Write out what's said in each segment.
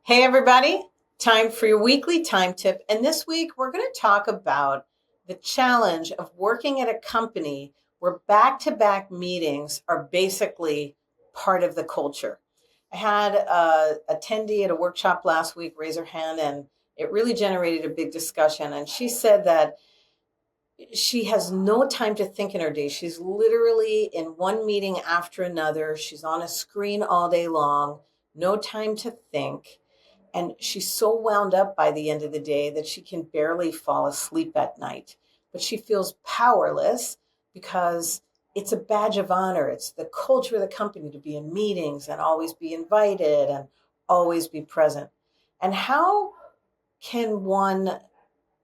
Hey, everybody, time for your weekly time tip. And this week, we're going to talk about the challenge of working at a company where back to back meetings are basically part of the culture. I had a attendee at a workshop last week raise her hand, and it really generated a big discussion. And she said that she has no time to think in her day. She's literally in one meeting after another, she's on a screen all day long, no time to think. And she's so wound up by the end of the day that she can barely fall asleep at night. But she feels powerless because it's a badge of honor. It's the culture of the company to be in meetings and always be invited and always be present. And how can one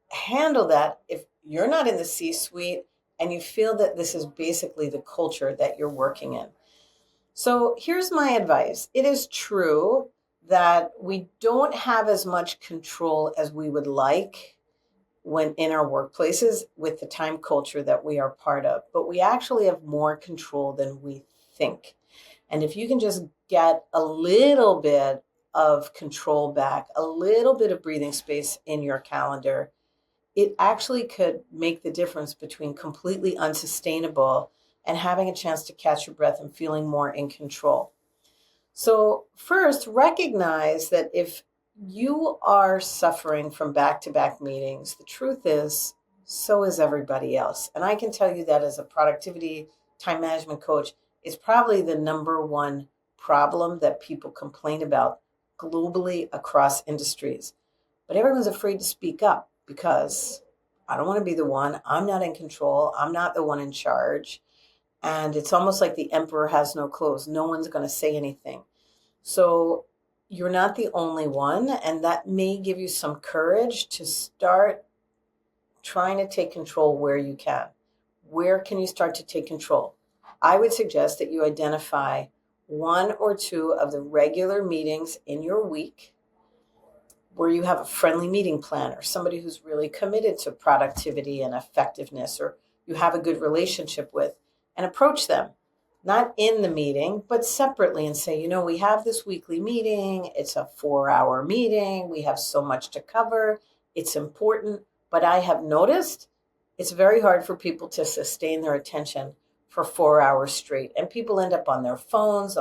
handle that if you're not in the C suite and you feel that this is basically the culture that you're working in? So here's my advice. It is true that we don't have as much control as we would like when in our workplaces with the time culture that we are part of, but we actually have more control than we think. And if you can just get a little bit of control back, a little bit of breathing space in your calendar, it actually could make the difference between completely unsustainable and having a chance to catch your breath and feeling more in control. So, first, recognize that if you are suffering from back to back meetings, the truth is, so is everybody else. And I can tell you that as a productivity time management coach, it's probably the number one problem that people complain about globally across industries. But everyone's afraid to speak up because I don't want to be the one. I'm not in control. I'm not the one in charge. And it's almost like the emperor has no clothes. No one's going to say anything. So you're not the only one. And that may give you some courage to start trying to take control where you can. Where can you start to take control? I would suggest that you identify one or two of the regular meetings in your week where you have a friendly meeting planner, somebody who's really committed to productivity and effectiveness, or you have a good relationship with, and approach them, not in the meeting, but separately and say, we have this weekly meeting. It's a 4 hour meeting. We have so much to cover. It's important. But I have noticed it's very hard for people to sustain their attention for 4 hours straight. And people end up on their phones,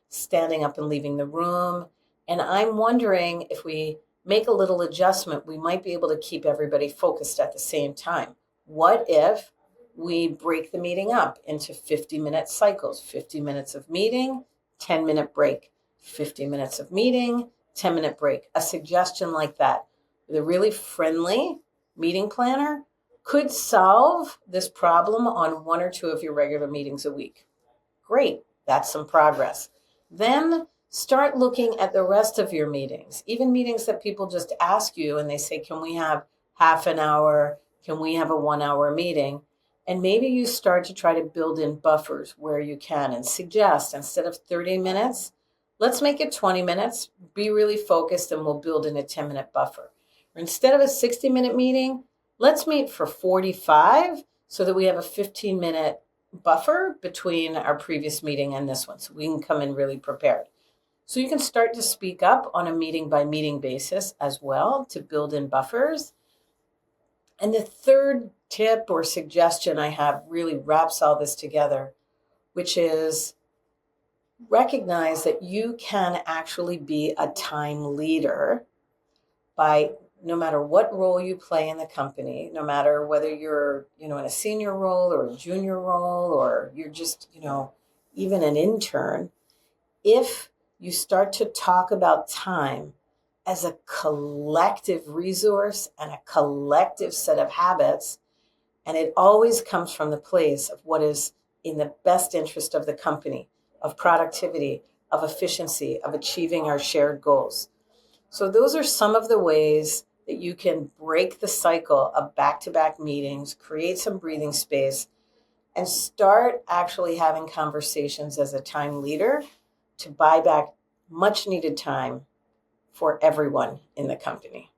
standing up and leaving the room. And I'm wondering if we make a little adjustment, we might be able to keep everybody focused at the same time. What if we break the meeting up into 50-minute cycles? 50 minutes of meeting, 10-minute break, 50 minutes of meeting, 10-minute break. A suggestion like that with a really friendly meeting planner could solve this problem on one or two of your regular meetings a week. Great, that's some progress. Then start looking at the rest of your meetings, even meetings that people just ask you and they say, can we have half an hour? Can we have a 1 hour meeting? And maybe you start to try to build in buffers where you can and suggest instead of 30 minutes, let's make it 20 minutes, be really focused, and we'll build in a 10-minute buffer. Or instead of a 60-minute meeting, let's meet for 45 so that we have a 15-minute buffer between our previous meeting and this one, so we can come in really prepared. So you can start to speak up on a meeting by meeting basis as well to build in buffers. And the third tip or suggestion I have really wraps all this together, which is recognize that you can actually be a time leader by no matter what role you play in the company, no matter whether you're, in a senior role or a junior role, or you're just, even an intern, if you start to talk about time as a collective resource and a collective set of habits, and it always comes from the place of what is in the best interest of the company, of productivity, of efficiency, of achieving our shared goals. So those are some of the ways that you can break the cycle of back-to-back meetings, create some breathing space, and start actually having conversations as a time leader to buy back much needed time for everyone in the company.